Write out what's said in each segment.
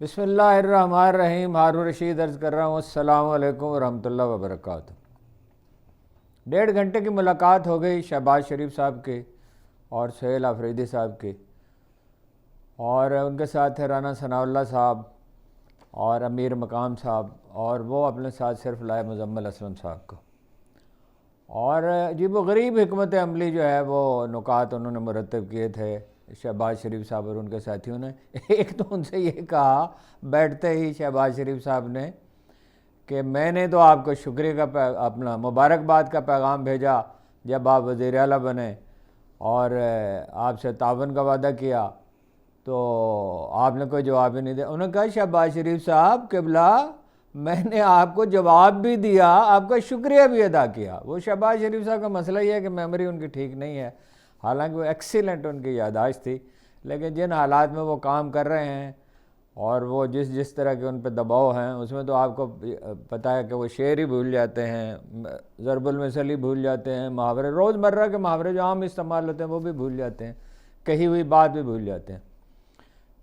بسم اللہ الرحمن الرحیم۔ ہارون رشید عرض کر رہا ہوں، السلام علیکم ورحمۃ اللہ وبرکاتہ۔ 1.5 گھنٹے کی ملاقات ہو گئی شہباز شریف صاحب کی اور سہیل آفریدی صاحب کی، اور ان کے ساتھ تھے رانا ثناء اللہ صاحب اور امیر مقام صاحب، اور وہ اپنے ساتھ صرف لائے مزمل اسلم صاحب کو۔ اور عجیب و غریب حکمت عملی جو ہے وہ نکات انہوں نے مرتب کیے تھے شہباز شریف صاحب اور ان کے ساتھیوں نے۔ ایک تو ان سے یہ کہا بیٹھتے ہی شہباز شریف صاحب نے کہ میں نے تو آپ کو شکریہ کا اپنا مبارکباد کا پیغام بھیجا جب آپ وزیر اعلیٰ بنے اور آپ سے تعاون کا وعدہ کیا، تو آپ نے کوئی جواب ہی نہیں دیا۔ انہوں نے کہا شہباز شریف صاحب قبلہ، میں نے آپ کو جواب بھی دیا، آپ کا شکریہ بھی ادا کیا۔ وہ شہباز شریف صاحب کا مسئلہ یہ ہے کہ میموری ان کی ٹھیک نہیں ہے، حالانکہ وہ ایکسیلنٹ ان کی یادداشت تھی، لیکن جن حالات میں وہ کام کر رہے ہیں اور وہ جس طرح کے ان پہ دباؤ ہیں، اس میں تو آپ کو پتہ ہے کہ وہ شعر ہی بھول جاتے ہیں، ضرب المثل ہی بھول جاتے ہیں، محاورے روز مرہ کے محاورے جو عام استعمال ہوتے ہیں وہ بھی بھول جاتے ہیں، کہی ہوئی بات بھی بھول جاتے ہیں۔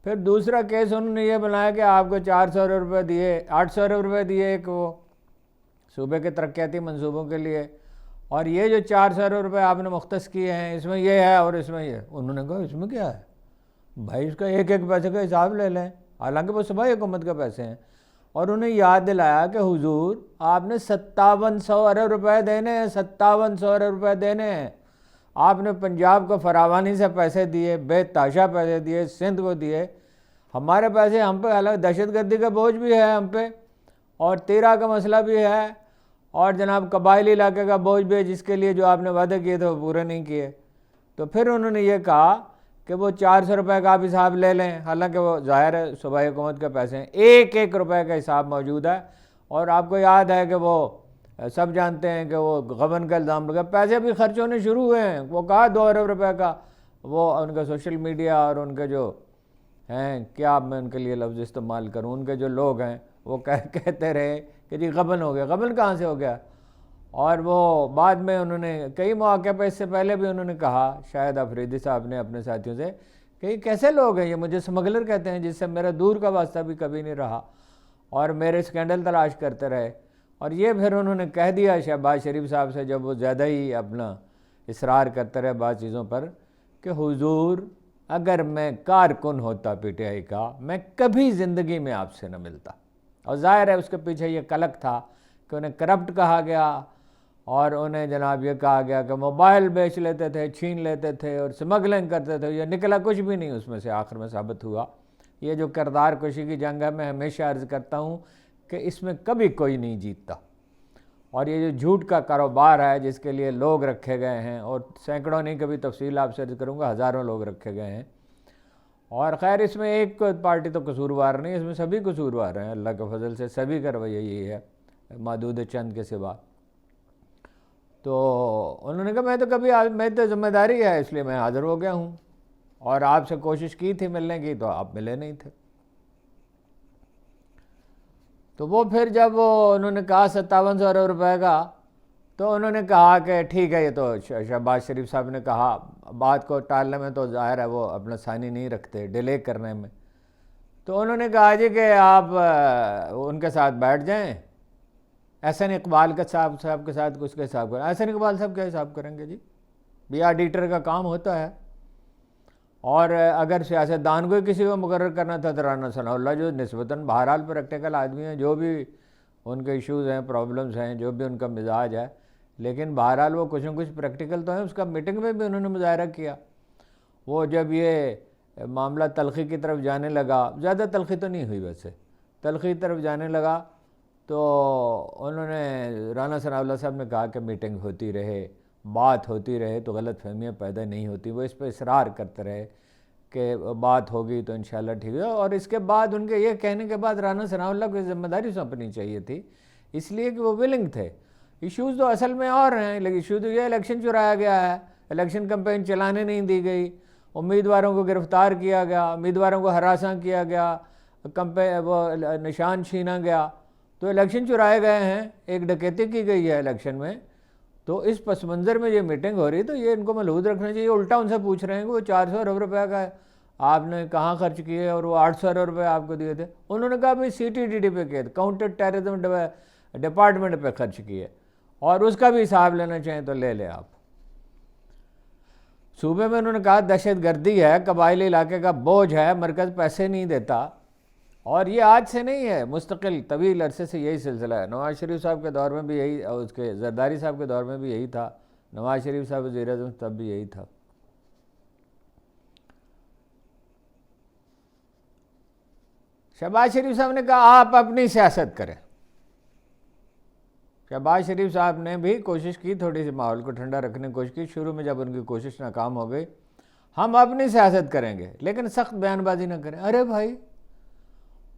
پھر دوسرا کیس انہوں نے یہ بنایا کہ آپ کو 400 روپے دیے، 800 روپے دیے ایک وہ صوبے کے ترقیاتی منصوبوں کے لیے، اور یہ جو 400 روپے آپ نے مختص کیے ہیں اس میں یہ ہے اور اس میں یہ۔ انہوں نے کہا اس میں کیا ہے بھائی، اس کا ایک ایک پیسے کا حساب لے لیں، حالانکہ وہ صوبائی حکومت کے پیسے ہیں۔ اور انہیں یاد دلایا کہ حضور آپ نے 5700 ارب روپے دینے ہیں، 5700 ارب روپے دینے ہیں۔ آپ نے پنجاب کو فراوانی سے پیسے دیے، بے تحاشا پیسے دیے، سندھ کو دیے، ہمارے پیسے ہم پہ الگ دہشت گردی کا بوجھ بھی ہے ہم پہ، اور تیرا کا مسئلہ بھی ہے، اور جناب قبائلی علاقے کا بوجھ بھی ہے جس کے لیے جو آپ نے وعدے کیے تھے وہ پورے نہیں کیے۔ تو پھر انہوں نے یہ کہا کہ وہ 400 روپے کا آپ حساب لے لیں، حالانکہ وہ ظاہر ہے صوبائی حکومت کے پیسے ہیں، ایک ایک روپے کا حساب موجود ہے۔ اور آپ کو یاد ہے کہ وہ سب جانتے ہیں کہ وہ غبن کا الزام لگا، پیسے بھی خرچ ہونے شروع ہوئے ہیں، وہ کہا 2 ارب روپے کا، وہ ان کا سوشل میڈیا اور ان کے جو ہیں، کیا میں ان کے لیے لفظ استعمال کروں، ان کے جو لوگ ہیں وہ کہتے رہے کہ جی غبن ہو گیا۔ غبن کہاں سے ہو گیا؟ اور وہ بعد میں انہوں نے کئی مواقع پہ، اس سے پہلے بھی انہوں نے کہا، شاید آفریدی صاحب نے اپنے ساتھیوں سے، کہ یہ کیسے لوگ ہیں، یہ مجھے سمگلر کہتے ہیں جس سے میرا دور کا واسطہ بھی کبھی نہیں رہا، اور میرے سکینڈل تلاش کرتے رہے۔ اور یہ پھر انہوں نے کہہ دیا شہباز شریف صاحب سے، جب وہ زیادہ ہی اپنا اصرار کرتے رہے بعض چیزوں پر، کہ حضور اگر میں کارکن ہوتا پی ٹی آئی کا، میں کبھی زندگی میں آپ سے نہ ملتا۔ اور ظاہر ہے اس کے پیچھے یہ کلک تھا کہ انہیں کرپٹ کہا گیا، اور انہیں جناب یہ کہا گیا کہ موبائل بیچ لیتے تھے، چھین لیتے تھے اور سمگلنگ کرتے تھے۔ یہ نکلا کچھ بھی نہیں اس میں سے، آخر میں ثابت ہوا۔ یہ جو کردار کشی کی جنگ ہے، میں ہمیشہ عرض کرتا ہوں کہ اس میں کبھی کوئی نہیں جیتتا، اور یہ جو جھوٹ کا کاروبار ہے جس کے لیے لوگ رکھے گئے ہیں، اور سینکڑوں نہیں، کبھی تفصیل آپ سے عرض کروں گا، ہزاروں لوگ رکھے گئے ہیں۔ اور خیر اس میں ایک پارٹی تو قصوروار نہیں، اس میں سبھی قصوروار ہیں، اللہ کے فضل سے سبھی کا رویہ یہی ہے، معدود چند کے سوا۔ تو انہوں نے کہا میں تو کبھی، میں تو ذمہ داری ہے اس لیے میں حاضر ہو گیا ہوں، اور آپ سے کوشش کی تھی ملنے کی تو آپ ملے نہیں تھے۔ تو وہ پھر جب انہوں نے کہا 5700 ارب روپے کا، تو انہوں نے کہا کہ ٹھیک ہے، یہ تو شہباز شریف صاحب نے کہا، بات کو ٹالنے میں تو ظاہر ہے وہ اپنا ثانی نہیں رکھتے، ڈیلے کرنے میں۔ تو انہوں نے کہا جی کہ آپ ان کے ساتھ بیٹھ جائیں، احسن اقبال کے صاحب کے ساتھ کچھ کا حساب کریں۔ احسن اقبال صاحب کیا حساب کریں گے جی؟ بھی آڈیٹر کا کام ہوتا ہے، اور اگر سیاستدان کو کسی کو مقرر کرنا تھا تو رانا ثناء اللہ جو نسبتاً بہرحال پریکٹیکل آدمی ہیں، جو بھی ان کے ایشوز ہیں، پرابلمز ہیں، جو بھی ان کا مزاج ہے، لیکن بہرحال وہ کچھ نہ کچھ پریکٹیکل تو ہیں۔ اس کا میٹنگ میں بھی انہوں نے مظاہرہ کیا۔ وہ جب یہ معاملہ تلخی کی طرف جانے لگا، زیادہ تلخی تو نہیں ہوئی ویسے، تلخی کی طرف جانے لگا، تو انہوں نے رانا ثناء اللہ صاحب نے کہا کہ میٹنگ ہوتی رہے، بات ہوتی رہے تو غلط فہمیاں پیدا نہیں ہوتی۔ وہ اس پہ اصرار کرتے رہے کہ بات ہوگی تو انشاءاللہ ٹھیک ہے۔ اور اس کے بعد ان کے یہ کہنے کے بعد رانا ثناء اللہ کو ذمہ داری سونپنی چاہیے تھی، اس لیے کہ وہ ولنگ تھے۔ ایشوز تو اصل میں اور ہیں، لیکن ایشو تو یہ الیکشن چرایا گیا ہے، الیکشن کمپین چلانے نہیں دی گئی، امیدواروں کو گرفتار کیا گیا، امیدواروں کو ہراساں کیا گیا، وہ نشان چھینا گیا، تو الیکشن چرائے گئے ہیں، ایک ڈکیتی کی گئی ہے الیکشن میں۔ تو اس پس منظر میں یہ میٹنگ ہو رہی، تو یہ ان کو ملحوظ رکھنا چاہیے۔ الٹا ان سے پوچھ رہے ہیں کہ وہ 400 ارب روپے کا آپ نے کہاں خرچ کیے، اور وہ 800 ارب روپے آپ کو دیے تھے. انہوں نے کہا بھائی CTTD پہ کیے، کاؤنٹر ٹیررزم ڈپارٹمنٹ پہ خرچ کیے، اور اس کا بھی حساب لینا چاہیں تو لے لیں آپ. صوبے میں انہوں نے کہا دہشت گردی ہے، قبائلی علاقے کا بوجھ ہے، مرکز پیسے نہیں دیتا. اور یہ آج سے نہیں ہے، مستقل طویل عرصے سے یہی سلسلہ ہے. نواز شریف صاحب کے دور میں بھی یہی، اس کے زرداری صاحب کے دور میں بھی یہی تھا، نواز شریف صاحب وزیر اعظم تب بھی یہی تھا. شہباز شریف صاحب نے کہا آپ اپنی سیاست کریں. شہباز شریف صاحب نے بھی کوشش کی، تھوڑی سی ماحول کو ٹھنڈا رکھنے کی کوشش کی. شروع میں جب ان کی کوشش ناکام ہو گئی، ہم اپنی سیاست کریں گے لیکن سخت بیان بازی نہ کریں. ارے بھائی،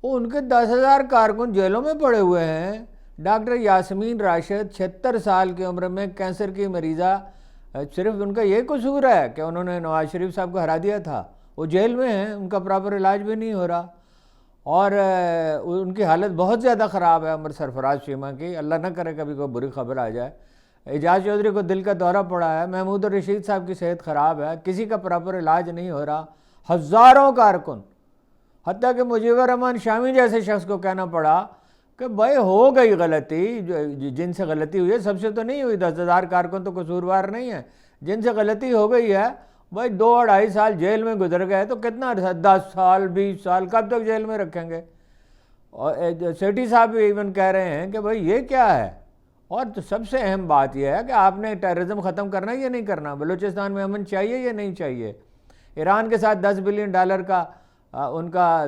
وہ ان کے 10,000 کارکن جیلوں میں پڑے ہوئے ہیں. ڈاکٹر یاسمین راشد 76 سال کی عمر میں کینسر کی مریضہ، صرف ان کا یہ قصور ہے کہ انہوں نے نواز شریف صاحب کو ہرا دیا تھا. وہ جیل میں ہیں، ان کا پراپر علاج بھی نہیں ہو رہا، اور ان کی حالت بہت زیادہ خراب ہے. عمر سرفراز چیمہ کی، اللہ نہ کرے کبھی کوئی بری خبر آ جائے. اعجاز چودھری کو دل کا دورہ پڑا ہے. محمود الرشید صاحب کی صحت خراب ہے، کسی کا پراپر علاج نہیں ہو رہا. ہزاروں کارکن، حتیٰ کہ مجیب الرحمان شامی جیسے شخص کو کہنا پڑا کہ بھائی ہو گئی غلطی، جن سے غلطی ہوئی ہے، سب سے تو نہیں ہوئی، 10,000 کارکن تو قصوروار نہیں ہے، جن سے غلطی ہو گئی ہے بھائی 2-2.5 سال جیل میں گزر گئے تو کتنا عرصہ، 10 سال 20 سال کب تک جیل میں رکھیں گے. اور سیٹھی صاحب بھی ایون کہہ رہے ہیں کہ بھائی یہ کیا ہے. اور تو سب سے اہم بات یہ ہے کہ آپ نے ٹیررزم ختم کرنا ہے یا نہیں کرنا، بلوچستان میں امن چاہیے یا نہیں چاہیے. ایران کے ساتھ $10 بلین کا ان کا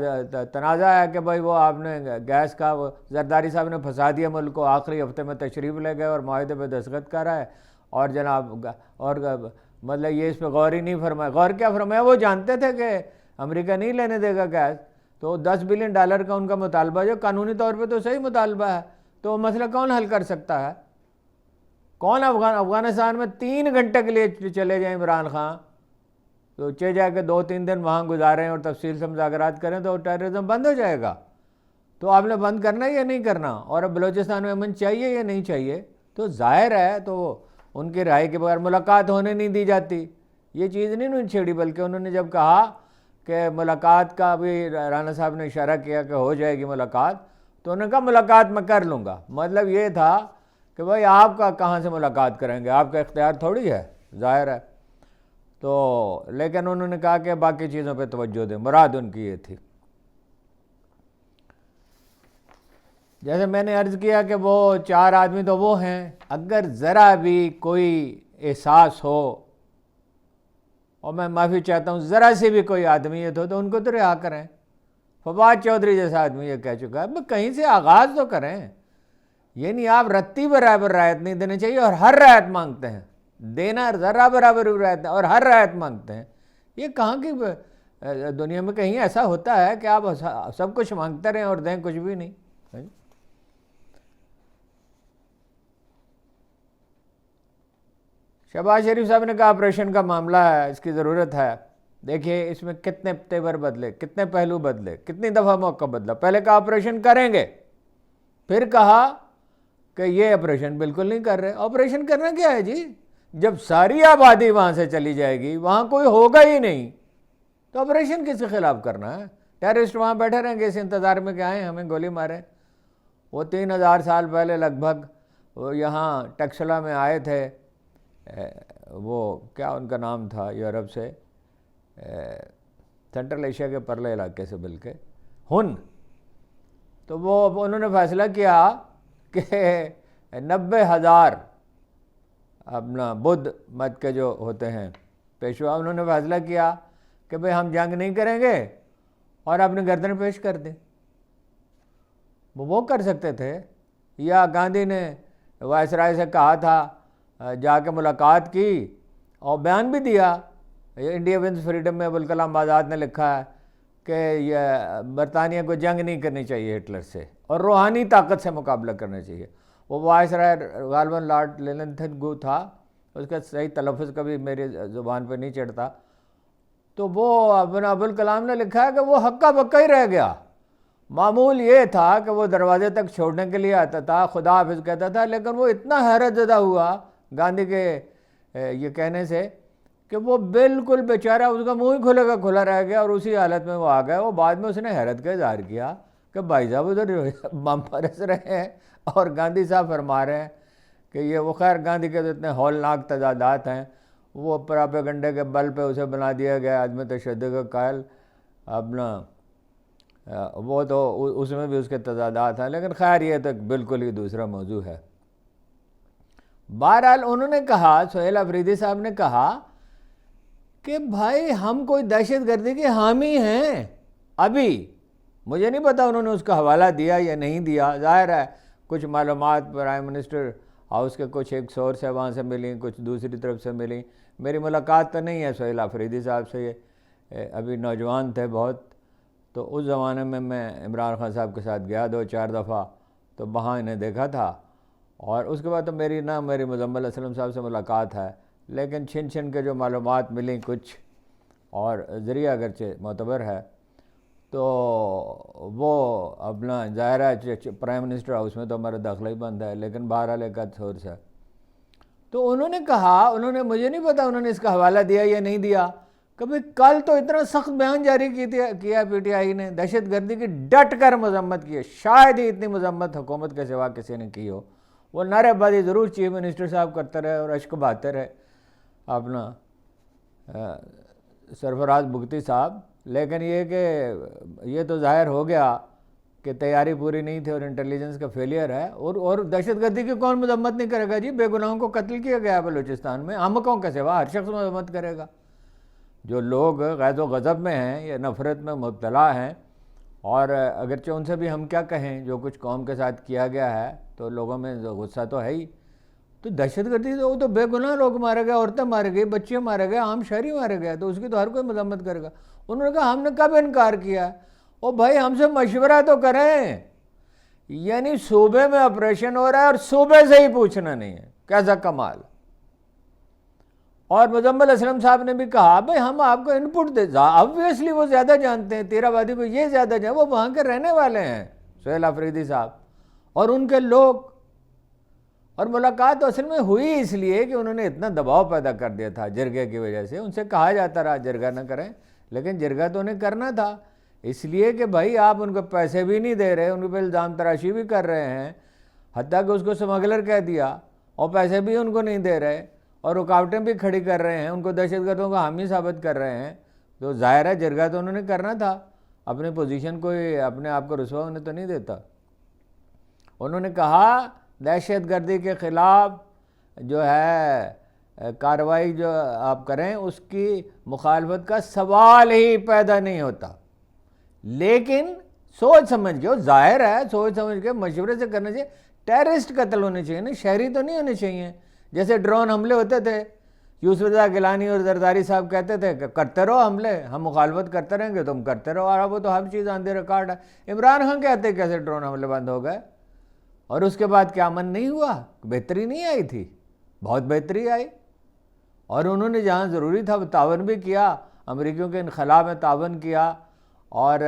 تنازع ہے کہ بھائی وہ آپ نے گیس کا، وہ زرداری صاحب نے پھنسا دیا ملک کو، آخری ہفتے میں تشریف لے گئے اور معاہدے پہ دستخط کر رہا ہے. اور جناب، اور مطلب یہ اس پہ غور ہی نہیں فرمایا. غور کیا فرمایا، وہ جانتے تھے کہ امریکہ نہیں لینے دے گا گیس. تو $10 بلین کا ان کا مطالبہ، جو قانونی طور پہ تو صحیح مطالبہ ہے، تو وہ مسئلہ کون حل کر سکتا ہے؟ کون افغانستان میں 3 گھنٹے کے لیے چلے جائیں عمران خان، تو چلے جا کے 2-3 دن وہاں گزاریں اور تفصیل سے مذاکرات کریں تو ٹیررزم بند ہو جائے گا. تو آپ نے بند کرنا ہے یا نہیں کرنا؟ اور اب بلوچستان میں امن چاہیے یا نہیں چاہیے؟ تو ظاہر ہے تو ان کی رائے کے بغیر ملاقات ہونے نہیں دی جاتی. یہ چیز نہیں انہوں نے چھیڑی، بلکہ انہوں نے جب کہا کہ ملاقات کا بھی رانا صاحب نے اشارہ کیا کہ ہو جائے گی ملاقات، تو انہوں نے کہا ملاقات میں کر لوں گا. مطلب یہ تھا کہ بھائی آپ کا کہاں سے ملاقات کریں گے، آپ کا اختیار تھوڑی ہے، ظاہر ہے. تو لیکن انہوں نے کہا کہ باقی چیزوں پہ توجہ دیں، مراد ان کی یہ تھی. جیسے میں نے عرض کیا کہ وہ 4 آدمی تو وہ ہیں، اگر ذرا بھی کوئی احساس ہو، اور میں معافی چاہتا ہوں، ذرا سے بھی کوئی آدمیت ہو تو ان کو تو رہا کریں. فواد چودھری جیسا آدمی یہ کہہ چکا ہے کہیں سے آغاز تو کریں. یہ نہیں آپ رتی برابر رعایت نہیں دینے چاہیے اور ہر رعایت مانگتے ہیں، دینا ذرا برابر رعایت اور ہر رعایت مانگتے ہیں. یہ کہاں کی دنیا میں کہیں ایسا ہوتا ہے کہ آپ سب کچھ مانگتے رہیں اور دیں کچھ بھی نہیں؟ شہباز شریف صاحب نے کہا آپریشن کا معاملہ ہے، اس کی ضرورت ہے. دیکھیے اس میں کتنے تیور بدلے، کتنے پہلو بدلے، کتنی دفعہ موقع بدلا. پہلے کہا آپریشن کریں گے، پھر کہا کہ یہ آپریشن بالکل نہیں کر رہے. آپریشن کرنا کیا ہے جی؟ جب ساری آبادی وہاں سے چلی جائے گی، وہاں کوئی ہوگا ہی نہیں، تو آپریشن کس کے خلاف کرنا ہے؟ ٹیررسٹ وہاں بیٹھے رہیں گے اس انتظار میں کہ آئیں ہمیں گولی ماریں. وہ 3,000 سال پہلے لگ بھگ وہ یہاں ٹیکسلا میں آئے تھے، وہ کیا ان کا نام تھا، یورپ سے، سینٹرل ایشیا کے پرلے علاقے سے، بلکہ ہن. تو وہ انہوں نے فیصلہ کیا کہ 90,000 اپنا بدھ مت کے جو ہوتے ہیں پیشوا، انہوں نے فیصلہ کیا کہ بھئی ہم جنگ نہیں کریں گے اور اپنی گردن پیش کر دیں. وہ کر سکتے تھے. یا گاندھی نے وائسرائے سے کہا تھا، جا کے ملاقات کی اور بیان بھی دیا. انڈیا ونز فریڈم میں ابوالکلام آزاد نے لکھا ہے کہ یہ برطانیہ کو جنگ نہیں کرنی چاہیے ہٹلر سے اور روحانی طاقت سے مقابلہ کرنا چاہیے. وہ وائسرائے غالباً لارڈ لینتھن تھا، اس کا صحیح تلفظ کبھی میری زبان پہ نہیں چڑھتا. تو وہ ابوالکلام نے لکھا ہے کہ وہ ہکا بکا ہی رہ گیا. معمول یہ تھا کہ وہ دروازے تک چھوڑنے کے لیے آتا تھا، خدا حافظ کہتا تھا، لیکن وہ اتنا حیرت زدہ ہوا گاندھی کے یہ کہنے سے کہ وہ بالکل بیچارہ اس کا منہ ہی کھلے کا کھلا رہ گیا اور اسی حالت میں وہ آ گیا. وہ بعد میں اس نے حیرت کا اظہار کیا کہ بھائی صاحب ادھر بم پرس رہے ہیں اور گاندھی صاحب فرما رہے ہیں کہ یہ وہ. خیر گاندھی کے تو اتنے ہولناک تضادات ہیں, وہ پراپیگنڈے کے بل پہ اسے بنا دیا گیا عدم تشدد کا قائل. اپنا وہ تو اس میں بھی اس کے تضادات ہیں, لیکن خیر یہ تو بالکل ہی دوسرا موضوع ہے. بہرحال انہوں نے کہا, سہیل آفریدی صاحب نے کہا کہ بھائی ہم کوئی دہشت گردی کے حامی ہیں. ابھی مجھے نہیں پتا انہوں نے اس کا حوالہ دیا یا نہیں دیا. ظاہر ہے کچھ معلومات پرائم منسٹر ہاؤس کے کچھ ایک سورس ہے وہاں سے ملیں, کچھ دوسری طرف سے ملیں. میری ملاقات تو نہیں ہے سہیل آفریدی صاحب سے, یہ ابھی نوجوان تھے بہت, تو اس زمانے میں عمران خان صاحب کے ساتھ گیا 2-4 دفعہ, تو وہاں انہیں دیکھا تھا. اور اس کے بعد تو میری مزمل اسلم صاحب سے ملاقات ہے, لیکن چھن کے جو معلومات ملیں کچھ, اور ذریعہ اگرچہ معتبر ہے, تو وہ اپنا ظاہر ہے پرائم منسٹر ہاؤس میں تو ہمارا داخلہ ہی بند ہے, لیکن بہرحال ایک سورس ہے. تو انہوں نے کہا, انہوں نے مجھے نہیں پتا انہوں نے اس کا حوالہ دیا یا نہیں دیا, کہ بھئی کل تو اتنا سخت بیان جاری کیا پی ٹی آئی نے, دہشت گردی کی ڈٹ کر مذمت کی ہے. شاید ہی اتنی مذمت حکومت کے سوا کسی نے کی ہو. وہ نعرے بازی ضرور چیف منسٹر صاحب کرتے رہے اور اشک بہاتے رہے اپنا سرفراز بگٹی صاحب, لیکن یہ کہ یہ تو ظاہر ہو گیا کہ تیاری پوری نہیں تھی اور انٹیلیجنس کا فیلئر ہے. اور دہشت گردی کی کون مذمت نہیں کرے گا جی؟ بے گناہوں کو قتل کیا گیا بلوچستان میں, احمقوں کے سوا ہر شخص مذمت کرے گا. جو لوگ غیظ و غضب میں ہیں یا نفرت میں مبتلا ہیں, اور اگرچہ ان سے بھی ہم کیا کہیں, جو کچھ قوم کے ساتھ کیا گیا ہے تو لوگوں میں غصہ تو ہے ہی. تو دہشت گردی تو وہ تو بے گناہ لوگ مارے گئے, عورتیں مارے گئی, بچے مارے گئے, عام شہری مارے گئے, تو اس کی تو ہر کوئی مذمت کرے گا. انہوں نے کہا ہم نے کب انکار کیا ہے؟ او بھائی ہم سے مشورہ تو کریں. یعنی صوبے میں آپریشن ہو رہا ہے اور صوبے سے ہی پوچھنا نہیں ہے, کیسا کمال. اور مزمل اسلم صاحب نے بھی کہا بھئی ہم آپ کو ان پٹ دے, obviously وہ زیادہ جانتے ہیں, تیر آبادی کو یہ زیادہ جانتے ہیں, وہ وہاں کے رہنے والے ہیں سہیل آفریدی صاحب اور ان کے لوگ. اور ملاقات اصل میں ہوئی اس لیے کہ انہوں نے اتنا دباؤ پیدا کر دیا تھا جرگے کی وجہ سے. ان سے کہا جاتا رہا جرگہ نہ کریں, لیکن جرگہ تو انہیں کرنا تھا, اس لیے کہ بھائی آپ ان کو پیسے بھی نہیں دے رہے, ان پہ الزام تراشی بھی کر رہے ہیں, حتیٰ کہ اس کو سمگلر کہہ دیا, اور پیسے بھی ان کو نہیں دے رہے, اور رکاوٹیں بھی کھڑی کر رہے ہیں, ان کو دہشت گردوں کا حامی ثابت کر رہے ہیں. تو ظاہر ہے جرگہ تو انہوں نے کرنا تھا, اپنی پوزیشن کو, اپنے آپ کو رسوا ہونے تو نہیں دیتا. انہوں نے کہا دہشت گردی کے خلاف جو ہے کارروائی جو آپ کریں اس کی مخالفت کا سوال ہی پیدا نہیں ہوتا, لیکن سوچ سمجھ کے, ظاہر ہے سوچ سمجھ کے مشورے سے کرنا چاہیے. ٹیررسٹ قتل ہونے چاہیے نا, شہری تو نہیں ہونے چاہیے. جیسے ڈرون حملے ہوتے تھے, یوسف رضا گیلانی اور زرداری صاحب کہتے تھے کہ کرتے رہو حملے, ہم مخالفت کرتے رہیں گے تم کرتے رہو, اور وہ تو ہر چیز آن دی ریکارڈ ہے. عمران خان کہتے کیسے ڈرون حملے بند ہو گئے, اور اس کے بعد کیا امن نہیں ہوا, بہتری نہیں آئی تھی, بہت بہتری آئی. اور انہوں نے جہاں ضروری تھا تعاون بھی کیا, امریکیوں کے انخلا میں تعاون کیا, اور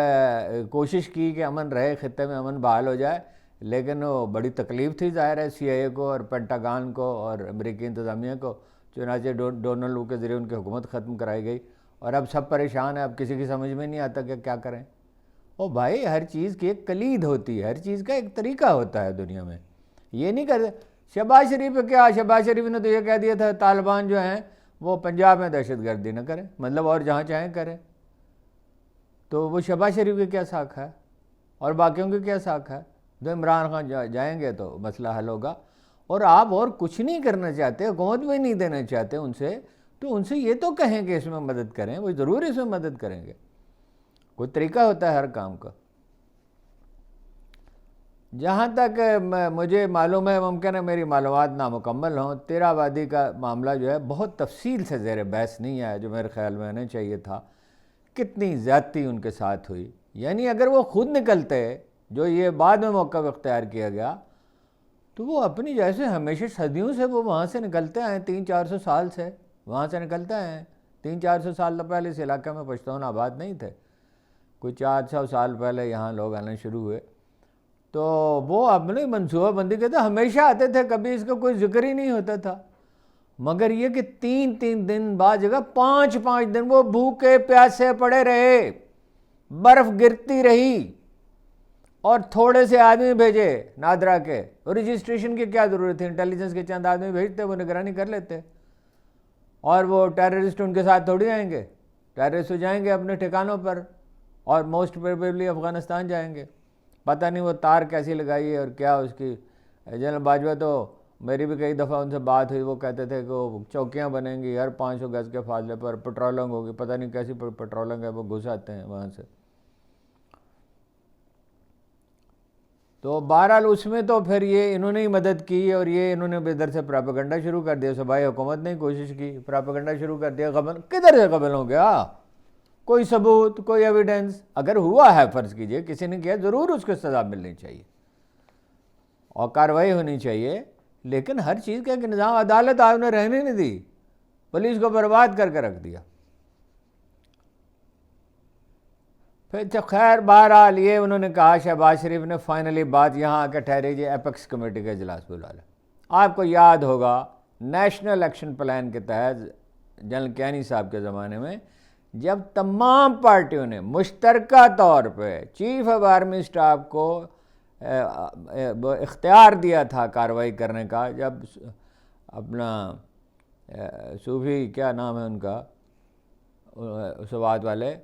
کوشش کی کہ امن رہے, خطے میں امن بحال ہو جائے. لیکن وہ بڑی تکلیف تھی ظاہر ہے سی آئی اے کو اور پینٹاگان کو اور امریکی انتظامیہ کو. چنانچہ ڈونلڈ لو کے ذریعے ان کی حکومت ختم کرائی گئی, اور اب سب پریشان ہیں, اب کسی کی سمجھ میں نہیں آتا کہ کیا کریں. او بھائی ہر چیز کی ایک کلید ہوتی ہے, ہر چیز کا ایک طریقہ ہوتا ہے دنیا میں. یہ نہیں کرتے. شہباز شریف پہ کیا, شہباز شریف نے تو یہ کہہ دیا تھا طالبان جو ہیں وہ پنجاب میں دہشت گردی نہ کریں, مطلب اور جہاں چاہیں کریں. تو وہ شہباز شریف کی کیا ساکھ ہے اور باقیوں کی کیا ساکھ ہے؟ تو عمران خان جائیں گے تو مسئلہ حل ہوگا. اور آپ اور کچھ نہیں کرنا چاہتے, حکومت بھی نہیں دینا چاہتے ان سے, تو ان سے یہ تو کہیں کہ اس میں مدد کریں, وہ ضرور اس میں مدد کریں گے. کوئی طریقہ ہوتا ہے ہر کام کا. جہاں تک مجھے معلوم ہے, ممکن ہے میری معلومات نامکمل ہوں, تیر آبادی کا معاملہ جو ہے بہت تفصیل سے زیر بحث نہیں آیا جو میرے خیال میں ہونا چاہیے تھا. کتنی زیادتی ان کے ساتھ ہوئی. یعنی اگر وہ خود نکلتے, جو یہ بعد میں موقف اختیار کیا گیا, تو وہ اپنی جیسے ہمیشہ صدیوں سے وہ وہاں سے نکلتے آئے, 300-400 سال سے وہاں سے نکلتے آئے. 300-400 سال پہلے اس علاقے میں پشتون آباد نہیں تھے, کوئی 400 سال پہلے یہاں لوگ آنا شروع ہوئے. تو وہ اپنی منصوبہ بندی کے تو ہمیشہ آتے تھے, کبھی اس کا کوئی ذکر ہی نہیں ہوتا تھا. مگر یہ کہ 3 دن بعد جگہ 5 دن وہ بھوکے پیاسے پڑے رہے، برف گرتی رہی، اور تھوڑے سے آدمی بھیجے نادرا کے، رجسٹریشن کی کیا ضرورت تھی، انٹیلیجنس کے چند آدمی بھیجتے، وہ نگرانی کر لیتے، اور وہ ٹیررسٹ ان کے ساتھ تھوڑی آئیں گے، ٹیررسٹ جائیں گے اپنے ٹھکانوں پر، اور موسٹ پروبیبلی افغانستان جائیں گے۔ پتہ نہیں وہ تار کیسی لگائی ہے اور کیا اس کی۔ جنرل باجوہ تو میری بھی کئی دفعہ ان سے بات ہوئی، وہ کہتے تھے کہ وہ چوکیاں بنیں گی ہر 500 گز کے فاصلے پر، پٹرولنگ ہوگی، پتہ نہیں کیسی پٹرولنگ ہے، وہ گھس آتے ہیں وہاں سے۔ تو بہرحال اس میں تو پھر یہ انہوں نے ہی مدد کی، اور یہ انہوں نے ادھر سے پراپیگنڈا شروع کر دیا، صوبائی حکومت نے کوشش کی، پراپیگنڈا شروع کر دیا۔ قبل کدھر سے قبل ہو گیا؟ کوئی ثبوت، کوئی ایویڈنس اگر ہوا ہے، فرض کیجئے کسی نے کیا، ضرور اس کو سزا ملنی چاہیے اور کارروائی ہونی چاہیے، لیکن ہر چیز کا ایک نظام، عدالت آپ نے رہنے نہیں دی، پولیس کو برباد کر کے رکھ دیا۔ پھر خیر بہرحال یہ انہوں نے کہا، شہباز شریف نے فائنلی بات یہاں آ کے ٹھہری، جی ایپیکس کمیٹی کا اجلاس بلا لیں۔ آپ کو یاد ہوگا نیشنل ایکشن پلان کے تحت جنرل کیانی صاحب کے زمانے میں جب تمام پارٹیوں نے مشترکہ طور پہ چیف آف آرمی اسٹاف کو اختیار دیا تھا کارروائی کرنے کا، جب اپنا صوفی کیا نام ہے ان کا، سوات والے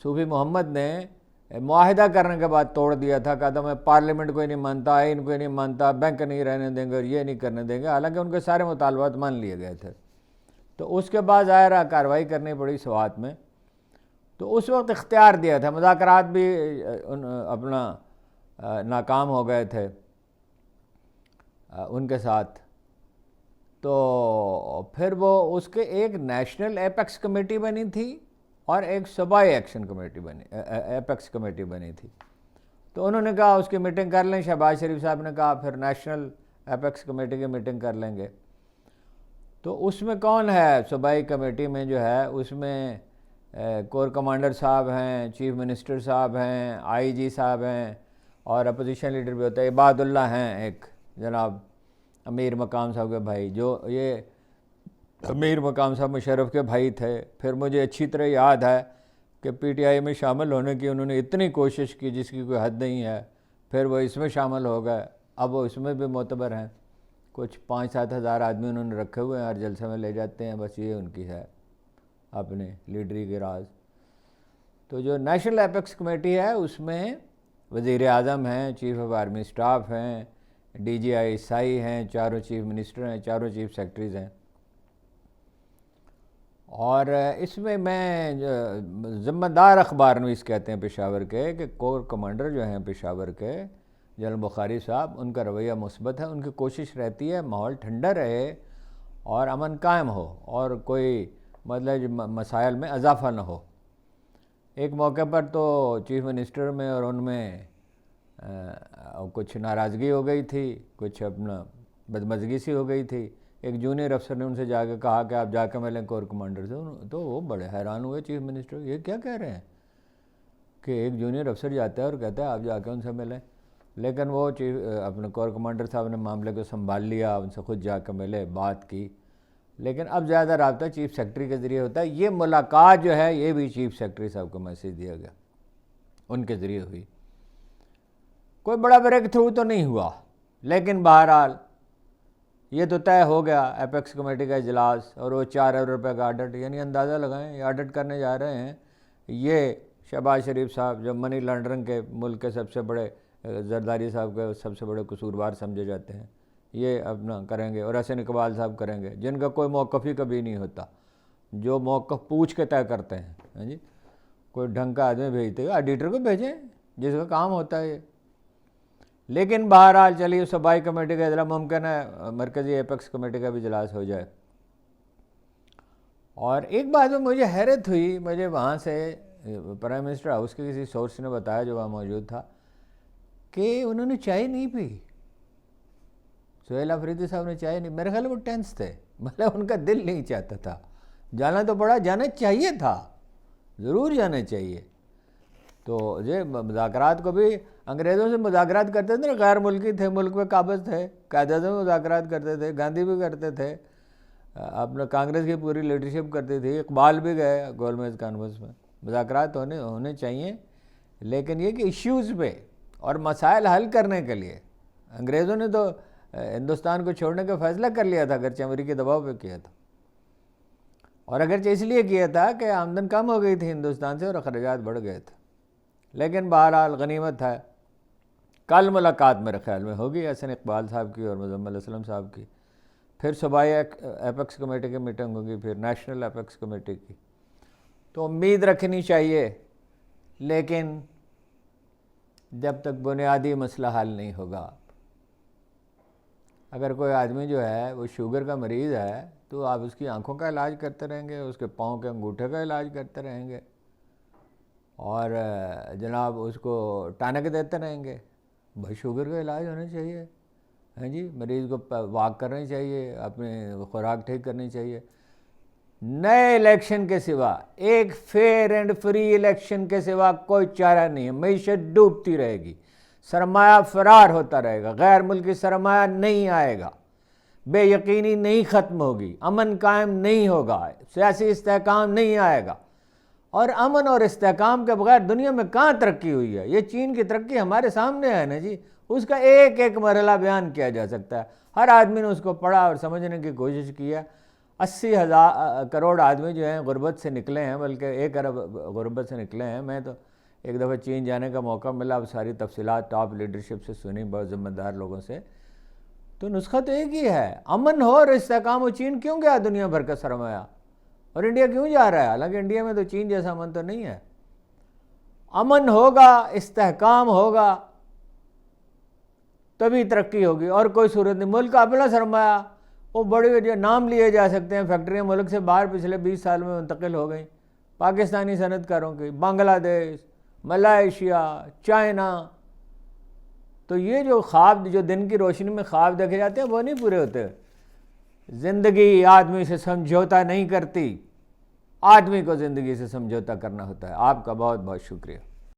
صوفی محمد نے معاہدہ کرنے کے بعد توڑ دیا تھا، کہا تھا میں پارلیمنٹ کو ہی نہیں مانتا، آئین کو ہی نہیں مانتا، بینک نہیں رہنے دیں گے اور یہ نہیں کرنے دیں گے، حالانکہ ان کے سارے مطالبات مان لیے گئے تھے۔ تو اس کے بعد ظاہر کارروائی کرنی پڑی سوات میں، تو اس وقت اختیار دیا تھا، مذاکرات بھی اپنا ناکام ہو گئے تھے ان کے ساتھ، تو پھر وہ اس کے ایک نیشنل ایپیکس کمیٹی بنی تھی اور ایک صوبائی ایکشن کمیٹی بنی، ایپیکس کمیٹی بنی تھی۔ تو انہوں نے کہا اس کی میٹنگ کر لیں، شہباز شریف صاحب نے کہا پھر نیشنل ایپیکس کمیٹی کی میٹنگ کر لیں گے۔ تو اس میں کون ہے صوبائی کمیٹی میں جو ہے، اس میں کور کمانڈر صاحب ہیں، چیف منسٹر صاحب ہیں، آئی جی صاحب ہیں، اور اپوزیشن لیڈر بھی ہوتا ہے، عباد اللہ ہیں ایک جناب امیر مقام صاحب کے بھائی، جو یہ امیر مقام صاحب مشرف کے بھائی تھے۔ پھر مجھے اچھی طرح یاد ہے کہ پی ٹی آئی میں شامل ہونے کی انہوں نے اتنی کوشش کی جس کی کوئی حد نہیں ہے، پھر وہ اس میں شامل ہو گئے، اب وہ اس میں بھی معتبر ہیں، کچھ 5-7 ہزار آدمی انہوں نے رکھے ہوئے ہیں، ہر جلسے میں لے جاتے ہیں، بس یہ ان کی ہے اپنے لیڈری کے راز۔ تو جو نیشنل ایپیکس کمیٹی ہے اس میں وزیر اعظم ہیں، چیف آف آرمی اسٹاف ہیں، D G I S I ہیں، 4 چیف منسٹر ہیں، 4 چیف سیکرٹریز ہیں، اور اس میں ذمہ دار اخبار نویس کہتے ہیں پشاور کے، کہ کور کمانڈر جو ہیں پشاور کے جنرل بخاری صاحب، ان کا رویہ مثبت ہے، ان کی کوشش رہتی ہے ماحول ٹھنڈا رہے اور امن قائم ہو اور کوئی مطلب مسائل میں اضافہ نہ ہو۔ ایک موقع پر تو چیف منسٹر میں اور ان میں کچھ ناراضگی ہو گئی تھی، کچھ اپنا بدمزگی سی ہو گئی تھی، ایک جونیئر افسر نے ان سے جا کے کہا کہ آپ جا کے ملیں کور کمانڈر سے، تو وہ بڑے حیران ہوئے چیف منسٹر، یہ کیا کہہ رہے ہیں کہ ایک جونیئر افسر جاتا ہے اور کہتا ہے آپ جا کے ان سے ملیں، لیکن وہ اپنے کور کمانڈر صاحب نے معاملے کو سنبھال لیا، ان سے خود جا کے ملے، بات کی، لیکن اب زیادہ رابطہ چیف سیکرٹری کے ذریعے ہوتا ہے۔ یہ ملاقات جو ہے یہ بھی چیف سیکرٹری صاحب کو میسیج دیا گیا، ان کے ذریعے ہوئی، کوئی بڑا بریک تھرو تو نہیں ہوا، لیکن بہرحال یہ تو طے ہو گیا ایپیکس کمیٹی کا اجلاس، اور وہ 4 ارب روپے کا آڈٹ، یعنی اندازہ لگائیں یہ آڈٹ کرنے جا رہے ہیں، یہ شہباز شریف صاحب جو منی لانڈرنگ کے ملک کے سب سے بڑے، زرداری صاحب کے سب سے بڑے قصوروار سمجھے جاتے ہیں، یہ اپنا کریں گے، اور حسن اقبال صاحب کریں گے، جن کا کوئی موقف ہی کبھی نہیں ہوتا، جو موقف پوچھ کے طے کرتے ہیں، ہاں جی، کوئی ڈھنگ کا آدمی بھیجتے ہیں، آڈیٹر کو بھیجیں جس کا کام ہوتا ہے یہ۔ لیکن بہرحال چلیے صوبائی کمیٹی کا اجلاس، ممکن ہے مرکزی ایپیکس کمیٹی کا بھی اجلاس ہو جائے۔ اور ایک بات میں مجھے حیرت ہوئی، مجھے وہاں سے پرائم منسٹر ہاؤس کے کسی سورس نے بتایا جو وہاں موجود تھا، کہ انہوں نے چائے نہیں پی، سہیل آفریدی صاحب نے چائے نہیں، میرے خیال وہ ٹینس تھے، مطلب ان کا دل نہیں چاہتا تھا جانا، تو پڑا، جانا چاہیے تھا، ضرور جانا چاہیے۔ تو یہ مذاکرات کو بھی انگریزوں سے مذاکرات کرتے تھے نا، غیر ملکی تھے، ملک میں قابض تھے، قائد اعظم مذاکرات کرتے تھے، گاندھی بھی کرتے تھے، اپنا کانگریس کی پوری لیڈرشپ کرتی تھی. اقبال بھی گئے گول میز کانفرنس میں. مذاکرات ہونے چاہیے لیکن یہ کہ ایشوز پہ اور مسائل حل کرنے کے لیے. انگریزوں نے تو ہندوستان کو چھوڑنے کا فیصلہ کر لیا تھا اگرچہ امریکی دباؤ پہ کیا تھا, اور اگرچہ اس لیے کیا تھا کہ آمدن کم ہو گئی تھی ہندوستان سے اور اخراجات بڑھ گئے تھے. لیکن بہرحال غنیمت ہے. کل ملاقات میرے خیال میں ہوگی حسن اقبال صاحب کی اور مزمل علیہ السلام صاحب کی. پھر صوبائی ایپیکس کمیٹی کی میٹنگ ہوگی, پھر نیشنل ایپیکس کمیٹی کی. تو امید رکھنی چاہیے, لیکن جب تک بنیادی مسئلہ حل نہیں ہوگا. اگر کوئی آدمی جو ہے وہ شوگر کا مریض ہے تو آپ اس کی آنکھوں کا علاج کرتے رہیں گے, اس کے پاؤں کے انگوٹھے کا علاج کرتے رہیں گے, اور جناب اس کو ٹانک دیتے رہیں گے. بھائی شوگر کا علاج ہونا چاہیے. ہاں جی, مریض کو واک کرنی چاہیے, اپنی خوراک ٹھیک کرنی چاہیے. نئے الیکشن کے سوا, ایک فیئر اینڈ فری الیکشن کے سوا کوئی چارہ نہیں ہے. معیشت ڈوبتی رہے گی, سرمایہ فرار ہوتا رہے گا, غیر ملکی سرمایہ نہیں آئے گا, بے یقینی نہیں ختم ہوگی, امن قائم نہیں ہوگا, سیاسی استحکام نہیں آئے گا. اور امن اور استحکام کے بغیر دنیا میں کہاں ترقی ہوئی ہے؟ یہ چین کی ترقی ہمارے سامنے ہے نا جی, اس کا ایک ایک مرحلہ بیان کیا جا سکتا ہے. ہر آدمی نے اس کو پڑھا اور سمجھنے کی کوشش کی ہے. 80,000 کروڑ آدمی جو ہیں غربت سے نکلے ہیں, بلکہ 1 ارب غربت سے نکلے ہیں. میں تو ایک دفعہ چین جانے کا موقع ملا, اب ساری تفصیلات ٹاپ لیڈرشپ سے سنی, بہت ذمہ دار لوگوں سے. تو نسخہ تو ایک ہی ہے, امن ہو اور استحکام ہو. چین کیوں گیا دنیا بھر کا سرمایہ, اور انڈیا کیوں جا رہا ہے؟ حالانکہ انڈیا میں تو چین جیسا امن تو نہیں ہے. امن ہوگا, استحکام ہوگا, تبھی ترقی ہوگی, اور کوئی صورت نہیں. ملک کا اپنا سرمایہ, وہ بڑے جو نام لیے جا سکتے ہیں, فیکٹریاں ملک سے باہر پچھلے 20 سال میں منتقل ہو گئیں پاکستانی صنعت کاروں کی, بنگلہ دیش, ملائیشیا, چائنا. تو یہ جو خواب, جو دن کی روشنی میں خواب دیکھے جاتے ہیں, وہ نہیں پورے ہوتے. زندگی آدمی سے سمجھوتا نہیں کرتی, آدمی کو زندگی سے سمجھوتا کرنا ہوتا ہے. آپ کا بہت بہت شکریہ.